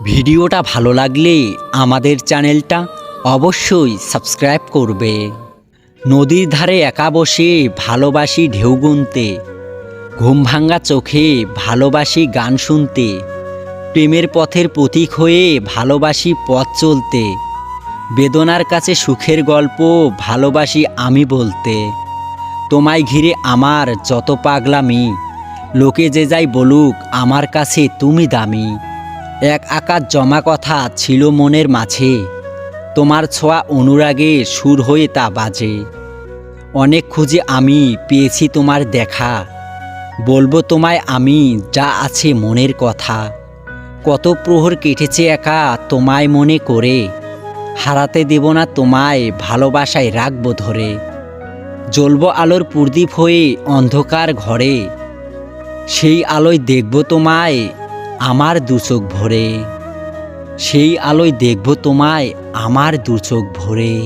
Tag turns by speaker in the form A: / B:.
A: ভিডিওটা ভালো লাগলে আমাদের চ্যানেলটা অবশ্যই সাবস্ক্রাইব করবে। নদীর ধারে একা বসে ভালোবাসি ঢেউ গুনতে, ঘুম ভাঙা চোখে ভালোবাসি গান শুনতে, প্রেমের পথের প্রতীক হয়ে ভালোবাসি পথ চলতে, বেদনার কাছে সুখের গল্প ভালোবাসি আমি বলতে। তোমায় ঘিরে আমার যত পাগলামি, লোকে যে যাই বলুক আমার কাছে তুমি দামি। এক আকাশ জমা কথা ছিল মনের মাঝে, তোমার ছোঁয়া অনুরাগে সুর হয়ে তা বাজে। অনেক খুঁজে আমি পেয়েছি তোমার দেখা, বলবো তোমায় আমি যা আছে মনের কথা। কত প্রহর কেটেছে একা তোমায় মনে করে, হারাতে দেব না তোমায় ভালোবাসায় রাখবো ধরে। জ্বলবো আলোর প্রদীপ হয়ে অন্ধকার ঘরে, সেই আলোয় দেখব তোমায় আমার দু চোখ ভরে। সেই আলোয় দেখব তোমায় আমার দু চোখ ভরে।